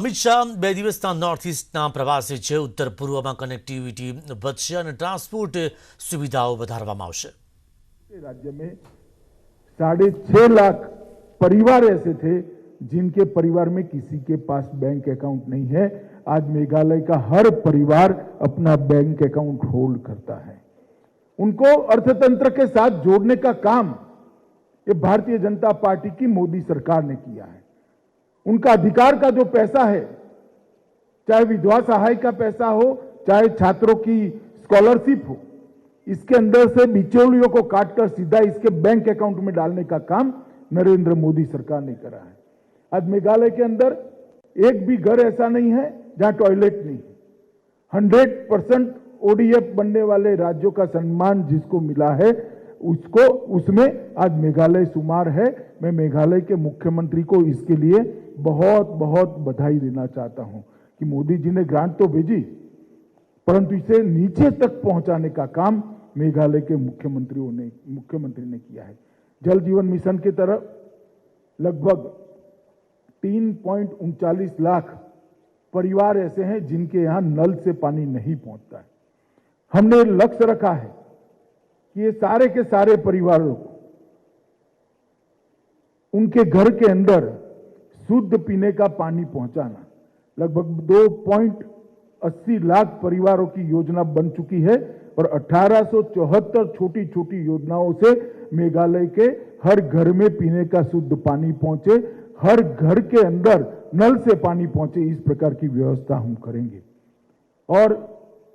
અમિત શાહ 2 દિવસના નોર્થ ઇસ્ટના પ્રવાસે છે. ઉત્તર પૂર્વમાં કનેક્ટિવિટી વધશે અને ટ્રાન્સપોર્ટ સુવિધાઓ વધારવામાં આવશે. राज्य में 6.5 लाख परिवार ऐसे थे जिनके परिवार में किसी के पास बैंक अकाउंट नहीं है. आज मेघालय का हर परिवार अपना बैंक अकाउंट होल्ड करता है. उनको अर्थतंत्र के साथ जोड़ने का काम ये भारतीय जनता पार्टी की मोदी सरकार ने किया है. उनका अधिकार का जो पैसा है, चाहे विधवा सहाय का पैसा हो, चाहे छात्रों की स्कॉलरशिप हो, इसके अंदर से बिचौलियों को काटकर सीधा इसके बैंक अकाउंट में डालने का काम नरेंद्र मोदी सरकार ने करा है. आज मेघालय के अंदर एक भी घर ऐसा नहीं है जहां टॉयलेट नहीं है. 100% ओडीएफ बनने वाले राज्यों का सम्मान जिसको मिला है उसको उसमें आज मेघालय शुमार है. मैं मेघालय के मुख्यमंत्री को इसके लिए बहुत बहुत बधाई देना चाहता हूं कि मोदी जी ने ग्रांट तो भेजी, परंतु इसे नीचे तक पहुंचाने का काम मेघालय के मुख्यमंत्री ने किया है. जल जीवन मिशन की तरफ लगभग 3.39 लाख परिवार ऐसे हैं जिनके यहां नल से पानी नहीं पहुंचता है. हमने लक्ष्य रखा है कि ये सारे के सारे परिवारों को उनके घर के अंदर शुद्ध पीने का पानी पहुंचाना. लगभग 2.80 लाख परिवारों की योजना बन चुकी है और 1874 छोटी छोटी योजनाओं से मेघालय के हर घर में पीने का शुद्ध पानी पहुंचे, हर घर के अंदर नल से पानी पहुंचे, इस प्रकार की व्यवस्था हम करेंगे. और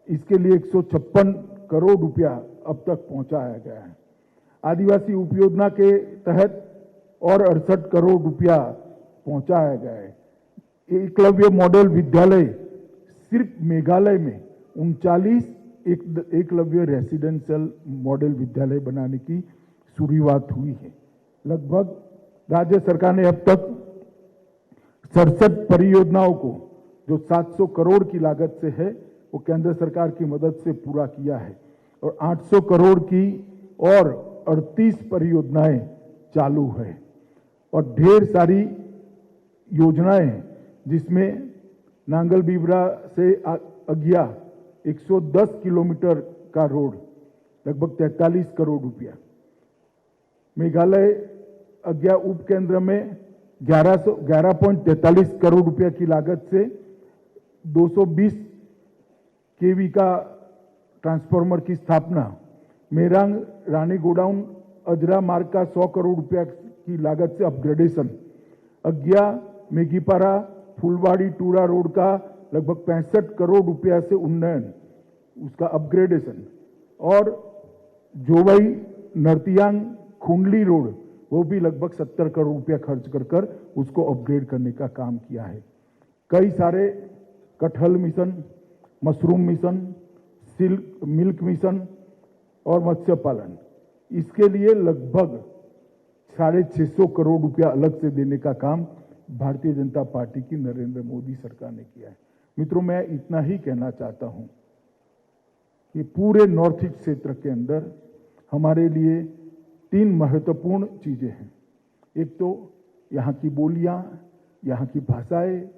इसके लिए 156 करोड़ रुपया अब तक पहुंचाया गया है. आदिवासी उपयोजना के तहत और 68 करोड़ रुपया पहुंचाया गया है. एकलव्य मॉडल विद्यालय सिर्फ मेघालय में 39 एकलव्य रेसिडेंशियल मॉडल विद्यालय बनाने की शुरुआत हुई है. लगभग राज्य सरकार ने अब तक 67 परियोजनाओं को जो 700 करोड़ की लागत से है वो केंद्र सरकार की मदद से पूरा किया है और 800 करोड़ की और 38 परियोजनाएं चालू है और ढेर सारी योजनाएं हैं जिसमें नांगल बीबरा से अगिया 110 किलोमीटर का रोड लगभग 43 करोड़ रुपया. मेघालय अगिया उप केंद्र में 11.43 करोड़ रुपया की लागत से 220 केवी का ट्रांसफार्मर की स्थापना. मेरांग रानी गोडाउन अजरा मार्ग का 100 करोड़ रुपया की लागत से अपग्रेडेशन. अगिया मेघीपारा फुलवाड़ी टूरा रोड का लगभग 65 करोड़ रुपया से उन्नयन, उसका अपग्रेडेशन. और जोवई नरतियांग खुंडली रोड वो भी लगभग 70 करोड़ रुपया खर्च कर उसको अपग्रेड करने का काम किया है. कई सारे कटहल mission, mushroom mission, milk mission और मत्स्य पालन, इसके लिए लगभग 650 करोड़ रुपया अलग से देने का काम भारतीय जनता पार्टी की नरेंद्र मोदी सरकार ने किया है. मित्रों, मैं इतना ही कहना चाहता हूं कि पूरे नॉर्थ ईस्ट क्षेत्र के अंदर हमारे लिए 3 महत्वपूर्ण चीजें हैं. एक तो यहाँ की बोलियां, यहाँ की भाषाएं,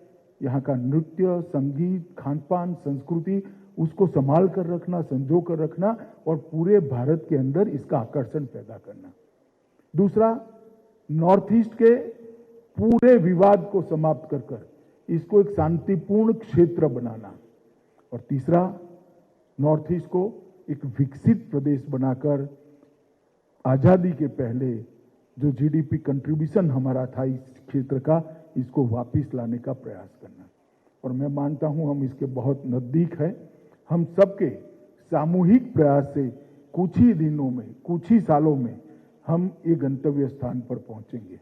यहाँ का नृत्य, संगीत, खान पान, संस्कृति, उसको संभाल कर रखना, संजो कर रखना और पूरे भारत के अंदर इसका आकर्षण पैदा करना. दूसरा, नॉर्थ ईस्ट के पूरे विवाद को समाप्त कर इसको एक शांतिपूर्ण क्षेत्र बनाना. और तीसरा, नॉर्थ ईस्ट को एक विकसित प्रदेश बनाकर आजादी के पहले जो जीडीपी कंट्रीब्यूशन हमारा था इस क्षेत्र का, इसको वापस लाने का प्रयास करना. और मैं मानता हूं हम इसके बहुत नजदीक हैं. हम सबके सामूहिक प्रयास से कुछ ही दिनों में, कुछ ही सालों में हम एक गंतव्य स्थान पर पहुंचेंगे.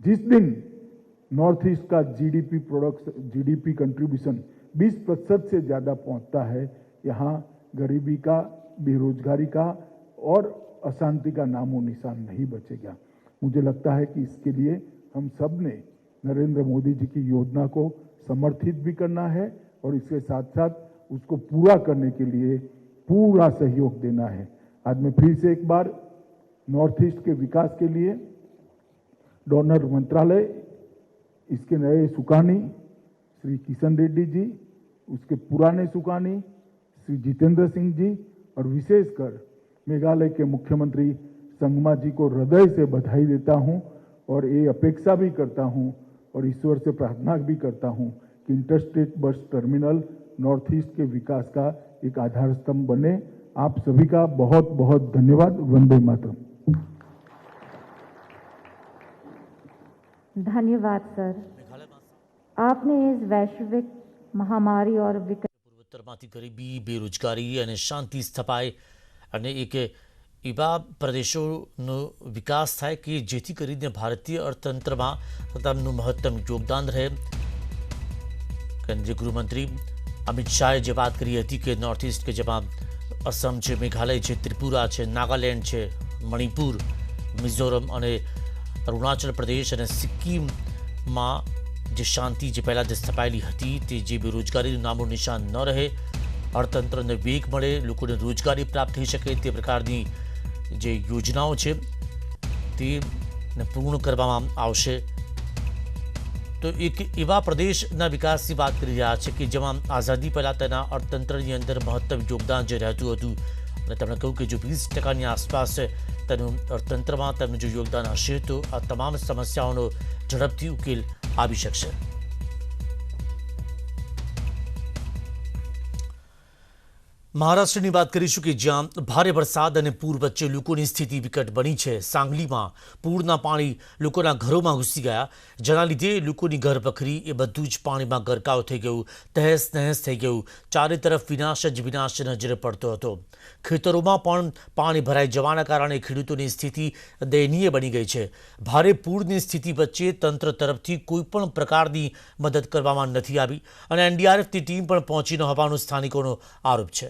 जिस दिन नॉर्थ ईस्ट का जीडीपी कंट्रीब्यूशन 20% से ज्यादा पहुंचता है, यहाँ गरीबी का, बेरोजगारी का और अशांति का नामो निशान नहीं बचेगा. मुझे लगता है कि इसके लिए हम सब ने नरेंद्र मोदी जी की योजना को समर्थित भी करना है और इसके साथ साथ उसको पूरा करने के लिए पूरा सहयोग देना है. आज मैं फिर से एक बार नॉर्थ ईस्ट के विकास के लिए डोनर मंत्रालय, इसके नए सुकानी श्री किशन रेड्डी जी, उसके पुराने सुकानी श्री जितेंद्र सिंह जी और विशेषकर मेघालय के मुख्यमंत्री संगमा जी को हृदय से बधाई देता हूं और ये अपेक्षा भी करता हूं और ईश्वर से प्रार्थना भी करता हूं कि interstate bus terminal north east के विकास का एक आधार स्तंभ बने। आप सभी का बहुत बहुत धन्यवाद। वंदे मातरम। धन्यवाद सर। आपने इस वैश्विक महामारी और પૂર્વોત્તરમાંથી ગરીબી, બેરોજગારી અને શાંતિ સ્થપાય અને એક એવા પ્રદેશોનો વિકાસ થાય કે જેથી કરીને ભારતીય અર્થતંત્રમાં તેમનું મહત્તમ યોગદાન રહે। કેન્દ્રીય ગૃહમંત્રી અમિત શાહે જે વાત કરી હતી કે નોર્થ ઇસ્ટ કે જેમાં અસમ છે, મેઘાલય છે, ત્રિપુરા છે, નાગાલેન્ડ છે, મણિપુર, મિઝોરમ અને અરુણાચલ પ્રદેશ અને સિક્કિમમાં જે શાંતિ જે પહેલાં જે સ્થપાયેલી હતી તે જે બેરોજગારીનું નામો નિશાન ન રહે, અર્થતંત્રને વેગ મળે, લોકોને રોજગારી પ્રાપ્ત થઈ શકે તે પ્રકારની જે યોજનાઓ છે તેને પૂર્ણ કરવામાં આવશે। તો એક એવા પ્રદેશના વિકાસની વાત કરી રહ્યા છે કે જેમાં આઝાદી પહેલાં તેના અર્થતંત્રની અંદર મહત્તમ યોગદાન જે રહેતું હતું અને તેમણે કહ્યું કે જો 20% આસપાસ તેનું અર્થતંત્રમાં તેમનું જો યોગદાન હશે તો આ તમામ સમસ્યાઓનો ઝડપથી ઉકેલ આવી શકશે। મહારાષ્ટ્રની વાત કરીશું કે જ્યાં ભારે વરસાદ અને પૂર વચ્ચે લોકોની સ્થિતિ વિકટ બની છે। સાંગલીમાં પૂરના પાણી લોકોના ઘરોમાં ઘૂસી ગયા, જેના લીધે લોકોની ઘર વખરી એ બધું જ પાણીમાં ગરકાવ થઈ ગયું, તહેસ નહેસ થઈ ગયું। ચારે તરફ વિનાશ જ વિનાશ નજરે પડતો હતો। ખેતરોમાં પણ પાણી ભરાઈ જવાના કારણે ખેડૂતોની સ્થિતિ દયનીય બની ગઈ છે। ભારે પૂરની સ્થિતિ વચ્ચે તંત્ર તરફથી કોઈપણ પ્રકારની મદદ કરવામાં નથી આવી અને એનડીઆરએફની ટીમ પણ પહોંચી ન હોવાનો સ્થાનિકોનો આરોપ છે।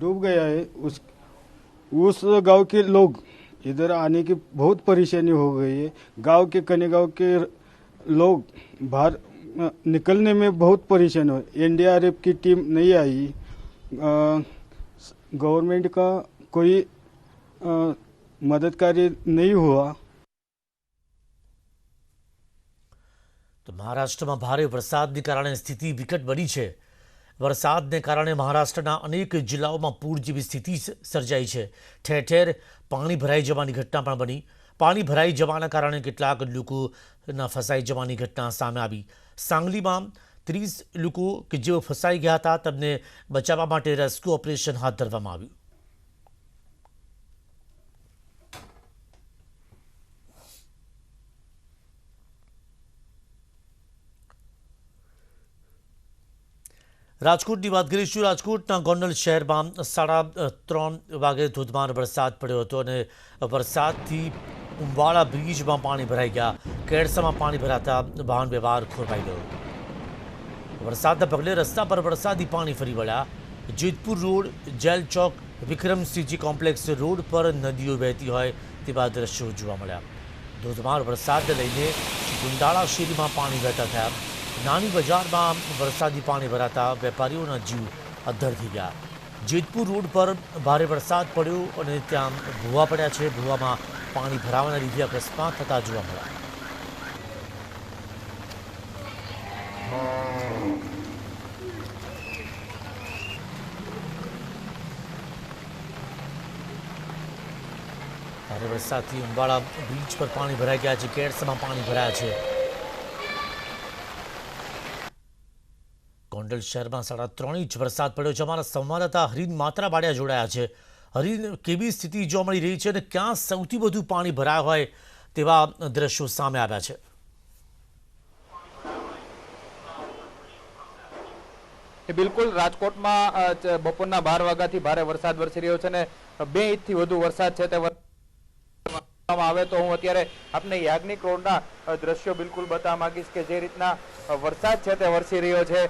डूब गया है। उस गांव के लोग इधर आने की बहुत परेशानी हो गई है। गांव के कने गांव के लोग बाहर निकलने में बहुत परेशान हो। एनडीआरएफ की टीम नहीं आई, गवर्नमेंट का कोई मदद कार्य नहीं हुआ। તો મહારાષ્ટ્રમાં ભારે વરસાદને કારણે સ્થિતિ વિકટ બની છે। વરસાદને કારણે મહારાષ્ટ્રના અનેક જિલ્લાઓમાં પૂર જેવી સ્થિતિ સર્જાઈ છે। ઠેર ઠેર પાણી ભરાઈ જવાની ઘટના પણ બની। પાણી ભરાઈ જવાના કારણે કેટલાક લોકોના ફસાઈ જવાની ઘટના સામે આવી। સાંગલીમાં 30 લોકો કે જેઓ ફસાઈ ગયા હતા તેમને બચાવવા માટે રેસ્ક્યુ ઓપરેશન હાથ ધરવામાં આવ્યું। રાજકોટની વાત કરીશું। રાજકોટના ગોંડલ શહેરમાં 3:30 વાગે ધોધમાર વરસાદ પડ્યો હતો અને વરસાદથી ઉંબાળા બ્રિજમાં પાણી ભરાઈ ગયા। કેડસામાં પાણી ભરાતા વાહન વ્યવહાર ખોરવાઈ ગયો। વરસાદના પગલે રસ્તા પર વરસાદી પાણી ફરી વળ્યા। જેતપુર રોડ, જેલ ચોક, વિક્રમસિંહજી કોમ્પ્લેક્સ રોડ પર નદીઓ વહેતી હોય તેવા દ્રશ્યો જોવા મળ્યા। ધોધમાર વરસાદને લઈને ગુંડાળા શેરીમાં પાણી વહેતા થયા। નાની બજારમાં વરસાદી પાણી ભરાતા વેપારીઓના જીવ અદ્ધર થઈ ગયા। જેતપુર રોડ પર ભારે વરસાદ પડ્યો અને ત્યાં ભૂવા પડ્યા છે। ભૂવામાં પાણી ભરાવાના લીધે અકસ્માત થતા જોવા મળ્યા। ભારે વરસાદથી ઉંબાળા બીચ પર પાણી ભરાઈ ગયા છે। કેડસામાં પાણી ભરાયા છે। ગોંડલ શહેરમાં 3:30 ઇંચ વરસાદ પડ્યો છે। અમારા સંવાદદાતા હરીન માત્રાવાડિયા જોડાયા છે। હરીન, કેવી સ્થિતિ જોવા મળી રહી છે અને ક્યાં સૌથી વધુ પાણી ભરાયા હોય તેવા દ્રશ્યો સામે આવ્યા છે? બિલકુલ, રાજકોટમાં બપોરના 12 વાગ્યાથી ભારે વરસાદ વરસી રહ્યો છે અને 2 ઇંચથી વધુ વરસાદ છે તે આવે તો હું અત્યારે આપને યાજ્ઞિક રોડના દ્રશ્યો બિલકુલ બતાવવા માંગીશ કે જે રીતના વરસાદ છે તે વરસી રહ્યો છે।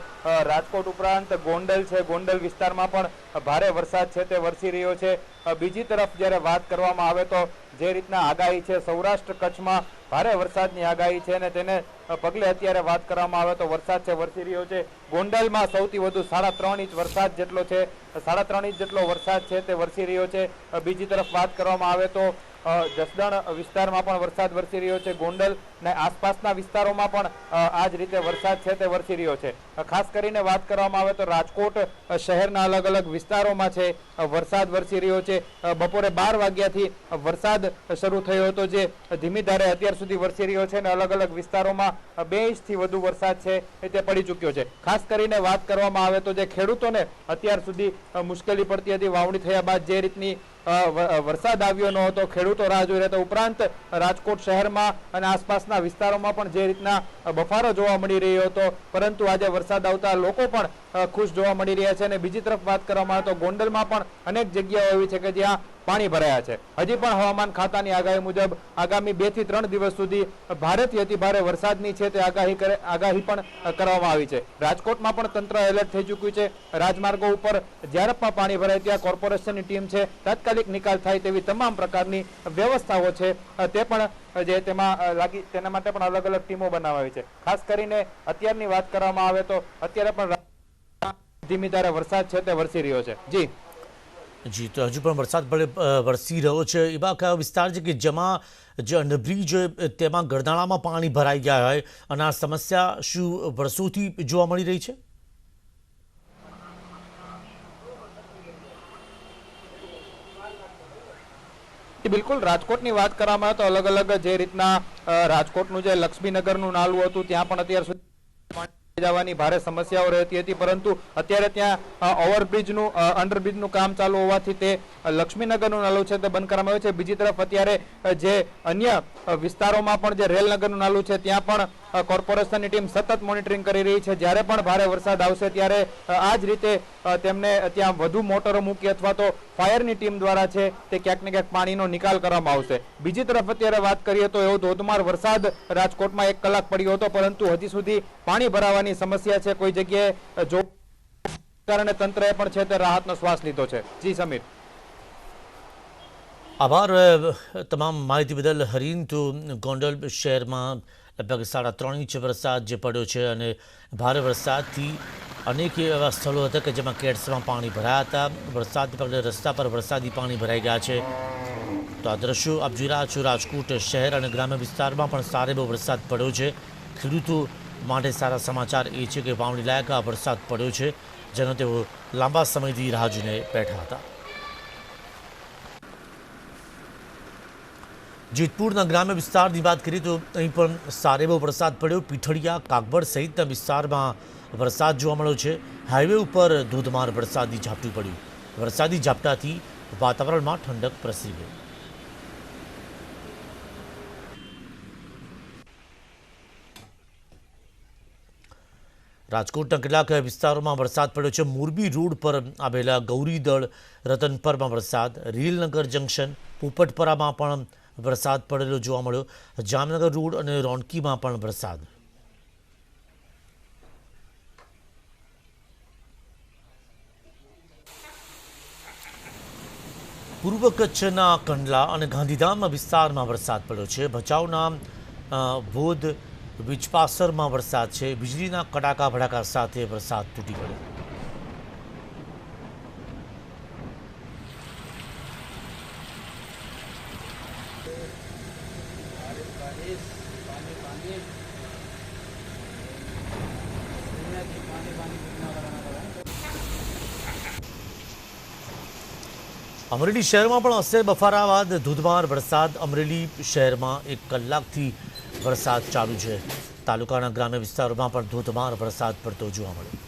રાજકોટ ઉપરાંત ગોંડલ છે, ગોંડલ વિસ્તારમાં પણ ભારે વરસાદ છે તે વરસી રહ્યો છે। બીજી તરફ જ્યારે વાત કરવામાં આવે તો જે રીતના આગાહી છે, સૌરાષ્ટ્ર કચ્છમાં ભારે વરસાદની આગાહી છે અને તેને પગલે અત્યારે વાત કરવામાં આવે તો વરસાદ છે વરસી રહ્યો છે। ગોંડલમાં સૌથી વધુ 3.5 ઇંચ વરસાદ જેટલો છે, 3.5 ઇંચ જેટલો વરસાદ છે તે વરસી રહ્યો છે। બીજી તરફ વાત કરવામાં આવે તો જસદણ વિસ્તારમાં પણ વરસાદ વરસી રહ્યો છે. ગોંડલ ને આસપાસના વિસ્તારોમાં પણ આ જ રીતે વરસાદ છે તે વરસી રહ્યો છે. ખાસ કરીને વાત કરવામાં આવે તો રાજકોટ શહેરના અલગ અલગ વિસ્તારોમાં છે વરસાદ વરસી રહ્યો છે. બપોરે 12 વાગ્યાથી વરસાદ શરૂ થયો હતો, જે ધીમી ધારે અત્યાર સુધી વરસી રહ્યો છે અને અલગ અલગ વિસ્તારોમાં 2 ઇંચથી વધુ વરસાદ છે તે પડી ચૂક્યો છે. ખાસ કરીને વાત કરવામાં આવે તો જે ખેડૂતોને અત્યાર સુધી મુશ્કેલી પડતી હતી વાવણી થયા બાદ, જે રીતની વરસાદ આવ્યો ન હતો, ખેડૂતો રાહ જોઈ રહ્યા હતા. ઉપરાંત રાજકોટ શહેરમાં અને આસપાસના વિસ્તારોમાં પણ જે રીતના બફારો જોવા મળી રહ્યો હતો, પરંતુ આજે વરસાદ આવતા લોકો પણ ખુશ જોવા મળી રહ્યા છે. અને બીજી તરફ વાત કરવામાં આવે તો ગોંડલમાં પણ અનેક જગ્યાઓ એવી છે કે જ્યાં પાણી ભરાયા છે. હજી પણ હવામાન ખાતાની આગાહી મુજબ આગામી 2 થી 3 દિવસ સુધી ભારેથી અતિ ભારે વરસાદની છે તે આગાહી પણ કરવામાં આવી છે. રાજકોટમાં પણ તંત્ર એલર્ટ થઈ ચૂક્યું છે. રાજમાર્ગો ઉપર જ્યારે પણ પાણી ભરાય ત્યાં કોર્પોરેશનની ટીમ છે તાત્કાલિક નિકાલ થાય તેવી તમામ પ્રકારની વ્યવસ્થાઓ છે તે પણ જે તેમાં લાગી, તેના માટે પણ અલગ અલગ ટીમો બનાવાઈ છે. ખાસ કરીને અત્યારની વાત કરવામાં આવે તો અત્યારે પણ ધીમી ધારે વરસાદ છે તે વરસી રહ્યો છે. જી, તો હજુ પણ વરસાદ વરસી રહ્યો છે. એવા કયા વિસ્તાર છે કે જેમાં જે અંડરબ્રિજ તેમાં ગરનાળામાં પાણી ભરાઈ ગયા હોય અને આ સમસ્યા શું વર્ષોથી જોવા મળી રહી છે? બિલકુલ, રાજકોટની વાત કરવામાં આવે તો અલગ અલગ જે રીતના રાજકોટનું જે લક્ષ્મીનગરનું નાલું હતું ત્યાં પણ અત્યાર સુધી જવાની ભારે સમસ્યાઓ રહેતી હતી, પરંતુ અત્યારે ત્યાં ઓવરબ્રિજનું અંડરબ્રિજનું કામ ચાલુ હોવાથી તે લક્ષ્મીનગરનું નાલું છે તે બંધ કરવામાં આવ્યું છે. બીજી તરફ અત્યારે જે અન્ય વિસ્તારોમાં પણ જે રેલનગરનું નાલું છે ત્યાં પણ કોર્પોરેશનની ટીમ સતત મોનિટરિંગ કરી રહી છે. જ્યારે પણ ભારે વરસાદ આવશે ત્યારે આ જ રીતે તેમને ત્યાં વધુ મોટરો મૂકી અથવા તો ફાયરની ટીમ દ્વારા છે તે ક્યાંક ને ક્યાંક પાણીનો નિકાલ કરવામાં આવશે. બીજી તરફ અત્યારે વાત કરીએ તો એવો ધોધમાર વરસાદ રાજકોટમાં 1 કલાક પડ્યો હતો, પરંતુ હજી સુધી પાણી ભરાવાની સમસ્યા છે. કોઈ જગ્યાએ જો કારણે તંત્રએ પણ છે તે રાહતનો શ્વાસ લીધો છે. જી સમીર. આભાર તમામ માહિતી બદલ હરીન. તો ગોંડલ શહેરમાં લગભગ 3.5 ઇંચ વરસાદ જે પડ્યો છે અને ભારે વરસાદથી અનેક એવા સ્થળો હતા કે જેમાં કેડ્સમાં પાણી ભરાયા હતા. વરસાદને પગલે રસ્તા પર વરસાદી પાણી ભરાઈ ગયા છે. તો આ દ્રશ્યો આપ જોઈ રહ્યા છો. રાજકોટ શહેર અને ગ્રામ્ય વિસ્તારમાં પણ સારો એવો વરસાદ પડ્યો છે. ખેડૂતો માટે સારા સમાચાર એ છે કે વાવણી લાયક આ વરસાદ પડ્યો છે, જેનો તેઓ લાંબા સમયથી રાહ જોઈને બેઠા હતા. જેતપુરના ગ્રામ્ય વિસ્તારની વાત કરીએ તો અહીં પણ સારો એવો વરસાદ પડ્યો. પીઠળિયા, કાગબડ સહિતના વિસ્તારમાં વરસાદ જોવા મળ્યો છે. હાઈવે ઉપર ધોધમાર વરસાદી ઝાપટું પડ્યું. વરસાદી ઝાપટાથી વાતાવરણમાં ઠંડક પ્રસરી ગઈ. રાજકોટના કેટલાક વિસ્તારોમાં વરસાદ પડ્યો છે. મોરબી રોડ પર આવેલા ગૌરીદળ રતનપરમાં વરસાદ. રેલનગર જંકશન પોપટપરામાં પણ વરસાદ પડેલો જોવા મળ્યો. જામનગર રોડ અને રોનકીમાં પણ વરસાદ. પૂર્વ કચ્છના કંડલા અને ગાંધીધામ વિસ્તારમાં વરસાદ પડ્યો છે. ભચાઉના ભોદ વિચપાસરમાં વરસાદ છે. વીજળીના કડાકા ભડાકા સાથે વરસાદ તૂટી પડ્યો. અમરેલી શહેરમાં પણ અસહ્ય બફારા બાદ ધોધમાર વરસાદ. અમરેલી શહેરમાં 1 કલાકથી વરસાદ ચાલુ છે. તાલુકાના ગ્રામ્ય વિસ્તારોમાં પણ ધોધમાર વરસાદ પડતો જોવા મળ્યો.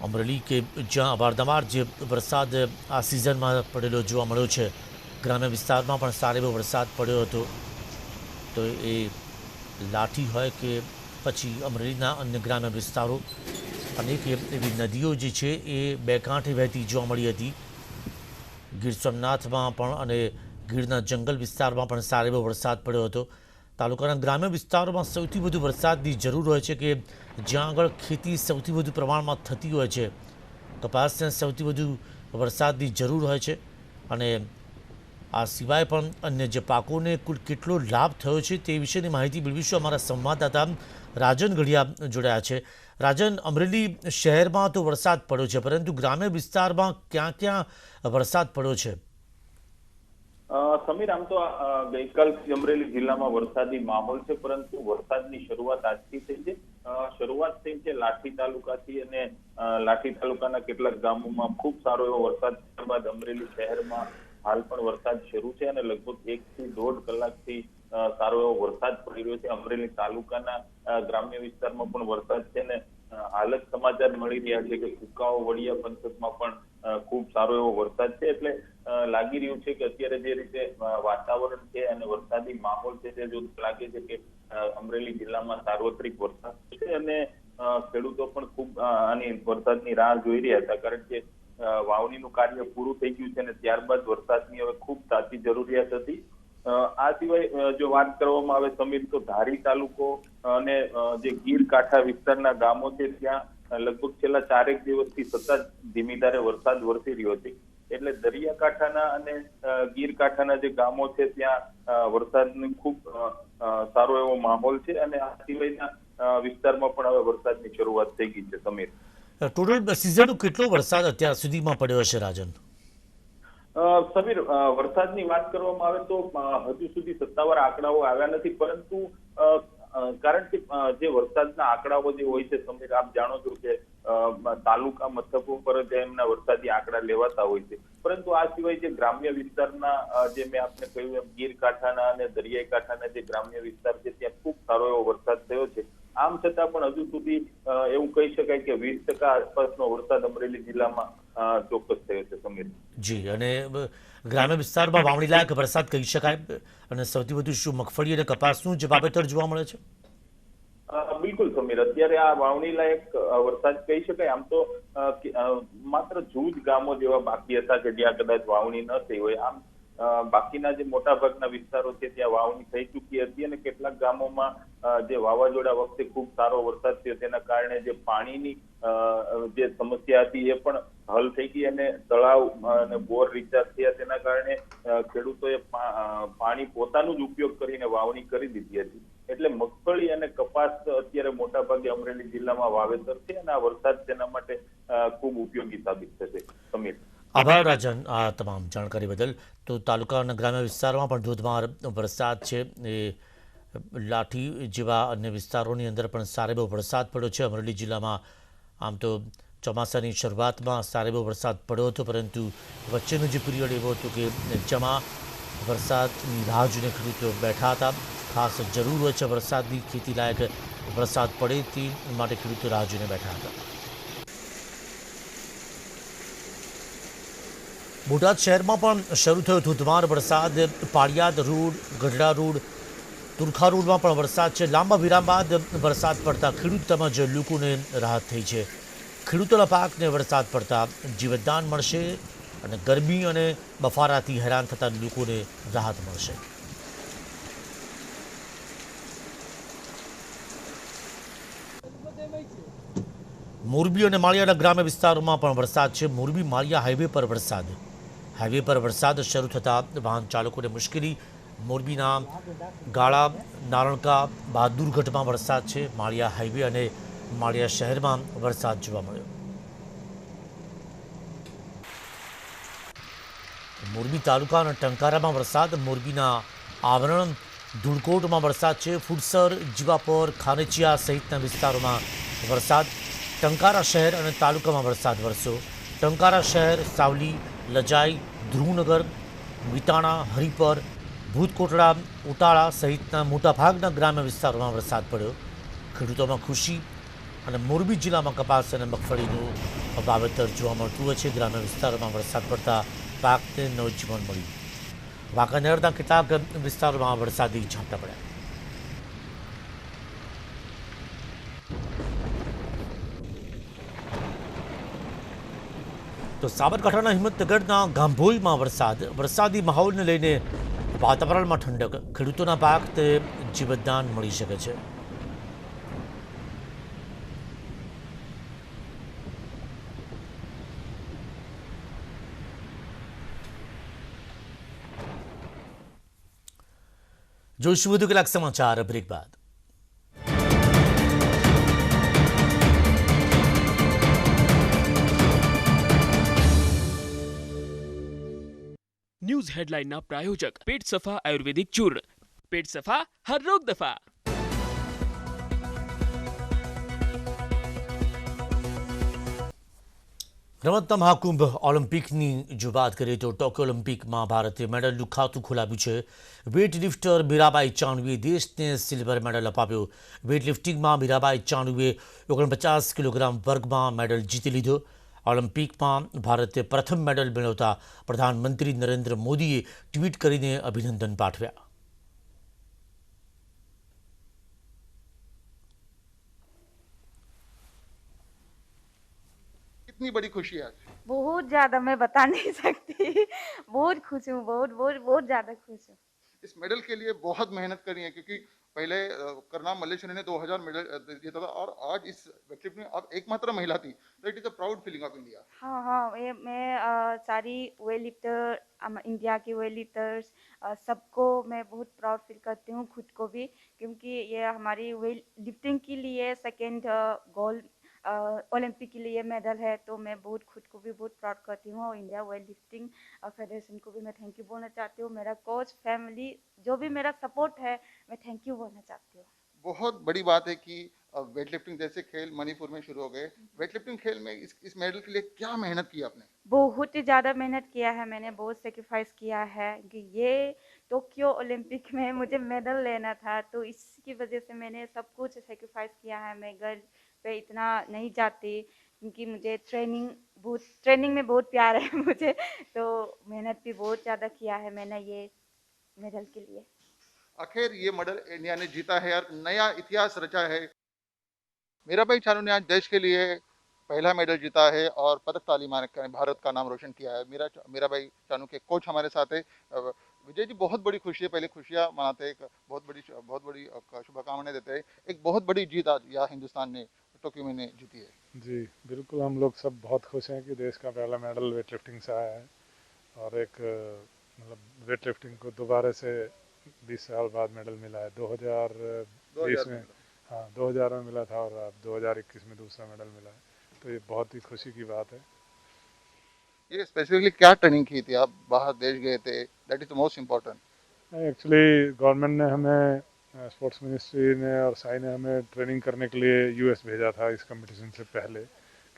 અમરેલી કે જ્યાં અવારનવાર જે વરસાદ આ સિઝનમાં પડેલો જોવા મળ્યો છે, ગ્રામ્ય વિસ્તારમાં પણ સારો એવો વરસાદ પડ્યો હતો. તો એ લાઠી હોય કે પછી અમરેલીના અન્ય ગ્રામ્ય વિસ્તારો, અનેક એવી નદીઓ જે છે એ બે કાંઠે વહેતી જોવા મળી હતી. ગીર સોમનાથમાં પણ અને ગીરના જંગલ વિસ્તારમાં પણ સારો એવો વરસાદ પડ્યો હતો. તાલુકાના ગ્રામ્ય વિસ્તારોમાં સૌથી વધુ વરસાદની જરૂર હોય છે કે જ્યાં આગળ ખેતી સૌથી વધુ પ્રમાણમાં થતી હોય છે. કપાસને સૌથી વધુ વરસાદની જરૂર હોય છે અને આ સિવાય પણ અન્ય જે પાકોને કુલ કેટલો લાભ થયો છે તે વિશેની માહિતી મેળવીશું અમારા સંવાદદાતા રાજન ગઢિયા જોડાયા છે. રાજન, અમરેલી શહેરમાં તો વરસાદ પડ્યો છે, પરંતુ ગ્રામ્ય વિસ્તારમાં ક્યાં ક્યાં વરસાદ પડ્યો છે? સમીર, આમ તો ગઈકાલથી અમરેલી જિલ્લામાં વરસાદી માહોલ છે, પરંતુ વરસાદની શરૂઆત આજથી થઈ છે. શરૂઆત થઈ છે લાઠી તાલુકાથી, અને લાઠી તાલુકાના કેટલાક ગામોમાં ખૂબ સારો એવો વરસાદ થયા બાદ અમરેલી શહેરમાં હાલ પણ વરસાદ શરૂ છે, અને લગભગ 1 થી 1.5 કલાકથી સારો એવો વરસાદ પડી રહ્યો છે. અમરેલી તાલુકાના ગ્રામ્ય વિસ્તારમાં પણ વરસાદ છે, ને હાલ જ સમાચાર મળી રહ્યા છે કે કુકાઓ વડિયા પંથકમાં પણ ખૂબ સારો એવો વરસાદ છે. એટલે લાગી રહ્યું છે કે અત્યારે જે રીતે વાતાવરણ છે અને વરસાદી માહોલ છે, તે જો લાગે છે કે અમરેલી જિલ્લામાં સાર્વત્રિક વરસાદ છે, અને ખેડૂતો પણ ખૂબ આની વરસાદની રાહ જોઈ રહ્યા હતા, કારણ કે વાવણીનું કાર્ય પૂરું થઈ ગયું છે અને ત્યારબાદ વરસાદની હવે ખૂબ તાતી જરૂરિયાત હતી. આ સિવાય જો વાત કરવામાં આવે સમીર, તો ધારી તાલુકો અને જે ગીર કાંઠા વિસ્તારના ગામો છે, ત્યાં લગભગ છેલ્લા 4 દિવસથી સતત ધીમી ધારે વરસાદ વરસી રહ્યો છે. એટલે દરિયાકાંઠાના અને ગીર કાંઠાના જે ગામો છે, ત્યાં વરસાદનો ખૂબ સારો એવો માહોલ છે, અને આ સિવાયના વિસ્તારમાં પણ હવે વરસાદની શરૂઆત થઈ ગઈ છે. સમીર, ટોટલ સિઝનનો કેટલો વરસાદ અત્યાર સુધીમાં પડ્યો હશે રાજન? સમીર, વરસાદની વાત કરવામાં આવે તો હજુ સુધી સત્તાવાર આંકડાઓ આવ્યા નથી, પરંતુ કારણ કે જે વરસાદના આંકડાઓ જે હોય છે સમીર, આપ જાણો છો કે તાલુકા મથકો પર જ એમના વરસાદી આંકડા લેવાતા હોય છે, પરંતુ આ સિવાય જે ગ્રામ્ય વિસ્તારના જે મેં આપને કહ્યું એમ ગીર કાંઠાના અને દરિયાઈ કાંઠાના જે ગ્રામ્ય વિસ્તાર છે, ત્યાં ખૂબ સારો એવો વરસાદ થયો છે. આમ છતાં પણ હજુ સુધી એવું કહી શકાય કે 20% આસપાસનો વરસાદ અમરેલી જિલ્લામાં ચોક્કસ થયો છે. સમીર જી, અને ગ્રામ્ય વિસ્તારમાં વાવણી લાયક વરસાદ કહી શકાય, અને સૌથી વધુ શું મગફળી અને કપાસનું જ વાવેતર જોવા મળે છે? બિલકુલ સમીર, અત્યારે આ વાવણી લાયક વરસાદ કહી શકાય. આમ તો માત્ર જૂજ ગામો જેવા બાકી હતા કે જ્યાં કદાચ વાવણી ન થઈ હોય. આમ બાકીના જે મોટા ભાગના વિસ્તારો છે ત્યાં વાવણી થઈ ચૂકી હતી, અને કેટલાક ગામોમાં જે વાવાઝોડા વખતે ખૂબ સારો વરસાદ થયો તેના કારણે જે પાણીની જે સમસ્યા હતી એ પણ હલ થઈ ગઈ, અને તળાવ અને બોર રિચાર્જ થયા, તેના કારણે ખેડૂતોએ પાણી પોતાનું જ ઉપયોગ કરીને વાવણી કરી દીધી હતી. એટલે મગફળી અને કપાસ અત્યારે મોટા ભાગે અમરેલી જિલ્લામાં વાવેતર છે, અને આ વરસાદ તેના માટે ખૂબ ઉપયોગી સાબિત થશે. સમીર, આભાર રાજન આ તમામ જાણકારી બદલ. તો તાલુકા અને ગ્રામ્ય વિસ્તારમાં પણ ધોધમાર વરસાદ છે. એ લાઠી જેવા અન્ય વિસ્તારોની અંદર પણ સારો એવો વરસાદ પડ્યો છે અમરેલી જિલ્લામાં. આમ તો ચોમાસાની શરૂઆતમાં સારો એવો વરસાદ પડ્યો હતો, પરંતુ વચ્ચેનો જે પીરિયડ એવો હતો કે જેમાં વરસાદની રાહ જોઈને ખેડૂતો બેઠા હતા. ખાસ જરૂર હોય છે વરસાદની, ખેતી લાયક વરસાદ પડે તે માટે ખેડૂતો રાહ જોઈને બેઠા હતા. બોટાદ શહેરમાં પણ શરૂ થયો ધોધમાર વરસાદ. પાળિયાદ રોડ, ગઢડા રોડ, તુરખા રોડમાં પણ વરસાદ છે. લાંબા વિરામ બાદ વરસાદ પડતા ખેડૂત તેમજ લોકોને રાહત થઈ છે. ખેડૂતોના પાકને વરસાદ પડતા જીવતદાન મળશે, અને ગરમી અને બફારાથી હેરાન થતા લોકોને રાહત મળશે. મોરબી અને માળિયાના ગ્રામ્ય વિસ્તારોમાં પણ વરસાદ છે. મોરબી માળિયા હાઈવે પર વરસાદ. હાઈવે પર વરસાદ શરૂ થતાં વાહન ચાલકોને મુશ્કેલી. મોરબીના ગાળા, નારણકા, બહાદુરગઢમાં વરસાદ છે. માળિયા હાઈવે અને માળિયા શહેરમાં વરસાદ જોવા મળ્યો. મોરબી તાલુકાના ટંકારામાં વરસાદ. મોરબીના આવરણ, ધૂળકોટમાં વરસાદ છે. ફુડસર, જીવાપોર, ખાનેચિયા સહિતના વિસ્તારોમાં વરસાદ. ટંકારા શહેર અને તાલુકામાં વરસાદ વરસ્યો. ટંકારા શહેર, સાવલી, લજાઈ, ધ્રુવનગર, વિટાણા, હરિપર, ભૂતકોટડા, ઉટાળા સહિતના મોટાભાગના ગ્રામ્ય વિસ્તારોમાં વરસાદ પડ્યો. ખેડૂતોમાં ખુશી. અને મોરબી જિલ્લામાં કપાસ અને મગફળીનું વાવેતર જોવા મળતું હોય છે. ગ્રામ્ય વિસ્તારોમાં વરસાદ પડતા પાકને નવજીવન મળ્યું. વાંકાનેરના કેટલાક વિસ્તારોમાં વરસાદી ઝાપટા પડ્યા. તો સાબરકાંઠાના હિંમતનગરના ગાંભોઈમાં વરસાદી માહોલને લઈને વાતાવરણમાં ઠંડક. ખેડૂતોના પાકને જીવતદાન મળી શકે છે. જોઈશું વધુ કેટલાક સમાચાર બ્રેક બાદ. न्यूज हेडलाइन प्रायोजक पेट सफा आयुर्वेदिक चूर्ण। पेट सफा हर रोग दफा। રમતના મહાકુંભ ઓલિમ્પિકની જો વાત કરીએ તો ટોક્યો ઓલિમ્પિકમાં ભારતે મેડલનું ખાતું ખોલાવ્યું છે। વેઇટ લિફ્ટર મીરાબાઈ ચાનુએ દેશને સિલ્વર મેડલ અપાવ્યો। વેઇટ લિફ્ટિંગમાં મીરાબાઈ ચાનુએ 49 કિલોગ્રામ વર્ગમાં મેડલ જીતી લીધો। ઓલિમ્પિકમાં ભારતે પ્રથમ મેડલ મેળવતા પ્રધાનમંત્રી નરેન્દ્ર મોદીએ ટ્વીટ કરીને અભિનંદન પાઠવ્યા। कितनी बड़ी खुशी है आज। बहुत ज़्यादा, मैं बता नहीं सकती। बहुत खुश हूँ, बहुत बहुत बहुत ज़्यादा खुश हूँ। इस मेडल के लिए बहुत मेहनत करी है, क्योंकि पहले करनाम मल्लेश्वरी ने 2000 मेडल जीता था और आज इस वेटलिफ्टिंग में आप एकमात्र महिला थी, तो it is a proud feeling of India. हाँ हाँ, ये मैं सारी वेट लिफ्टर, इंडिया की वेट लिफ्टर्स सबको मैं बहुत प्राउड फील करती हूँ, खुद को भी, क्योंकि ये हमारी वेट लिफ्टिंग के लिए सेकेंड गोल्ड ओलंपिक के लिए मेडल है, तो मैं बहुत खुद को भी बहुत प्राउड करती हूँ और इंडिया वेट लिफ्टिंग फेडरेशन को भी मैं थैंक यू बोलना चाहती हूँ। मेरा कोच, फैमिली, जो भी मेरा सपोर्ट है, मैं थैंक यू बोलना चाहती हूँ। बहुत बड़ी बात है कि वेट लिफ्टिंग जैसे खेल मणिपुर में शुरू हो गए। वेट लिफ्टिंग खेल में इस मेडल के लिए क्या मेहनत की आपने? बहुत ही ज़्यादा मेहनत किया है मैंने, बहुत सेक्रीफाइस किया है कि ये टोक्यो ओलंपिक में मुझे मेडल लेना था, तो इसकी वजह से मैंने सब कुछ सेक्रीफाइस किया है। मैं घर पे इतना नहीं जाती क्योंकि मुझे ट्रेनिंग में बहुत प्यार है मुझे, तो मेहनत भी बहुत ज़्यादा किया है मैंने ये मेडल के लिए। आखिर ये मेडल इंडिया ने जीता है और नया इतिहास रचा है। मीराबाई चानू ने आज देश के लिए पहला मेडल जीता है और पदक ताली मार कर भारत का नाम रोशन किया है। मीराबाई चानू के कोच हमारे साथ है। विजय जी, बहुत बड़ी खुशी है, पहले खुशियाँ मनाते हैं, बहुत बड़ी शुभकामनाएं देते हैं। एक बहुत बड़ी जीत आज यहाँ हिंदुस्तान ने टोक्यो में ने जीती है। जी बिल्कुल, हम लोग सब बहुत खुश हैं कि देश का पहला मेडल वेट लिफ्टिंग से आया है और एक मतलब वेट लिफ्टिंग को दोबारा से 20 साल बाद मेडल मिला है। 2020 में, हाँ 2000 में मिला था और अब 2021 में दूसरा मेडल मिला है, तो ये बहुत ही खुशी की बात है। ये स्पेसिफिकली क्या ट्रेनिंग की थी? आप बाहर देश गए थे, that is the most important. Actually government ने हमें, स्पोर्ट्स मिनिस्ट्री ने और साई ने हमें ट्रेनिंग करने के लिए यूएस भेजा था इस कंपटीशन से पहले,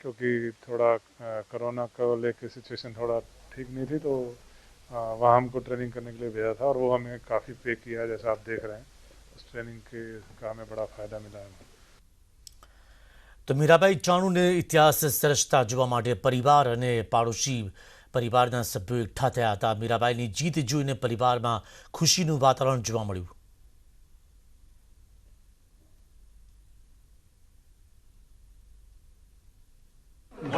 क्योंकि थोड़ा कोरोना को लेके सिचुएशन थोड़ा ठीक नहीं थी, तो वहाँ हमको ट्रेनिंग करने के लिए भेजा था और वो हमें काफ़ी पे किया, जैसा आप देख रहे हैं। उस ट्रेनिंग का हमें बड़ा फ़ायदा मिला है। તો મીરાબાઈ ચાનુને ઇતિહાસ સરસતા જોવા માટે પરિવાર અને પાડોશી પરિવારના સભ્યો એકઠા થયા હતા। મીરાબાઈની જીત જોઈને પરિવારમાં ખુશીનું વાતાવરણ જોવા મળ્યું।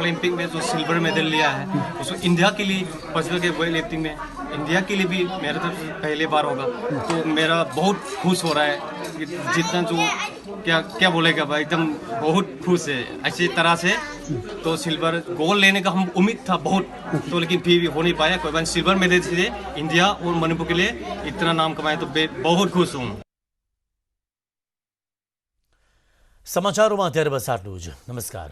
ओलंपिक में जो सिल्वर मेडल लिया है उसको इंडिया के लिए पॉसिबल के वेट लिफ्टिंग में इंडिया के लिए भी मेरा तरफ से पहले बार होगा, तो मेरा बहुत खुश हो रहा है कि जितना जो क्या बोलेगा भाई, एकदम बहुत खुश है ऐसी तरह से। तो सिल्वर गोल्ड लेने का हम उम्मीद था बहुत, तो लेकिन फिर भी हो नहीं पाया। कोई बात, सिल्वर मेडल से इंडिया और मणिपुर के लिए इतना नाम कमाया, तो बहुत खुश हूँ। સમાચારોમાં અત્યારે બસ આટલું જ। નમસ્કાર।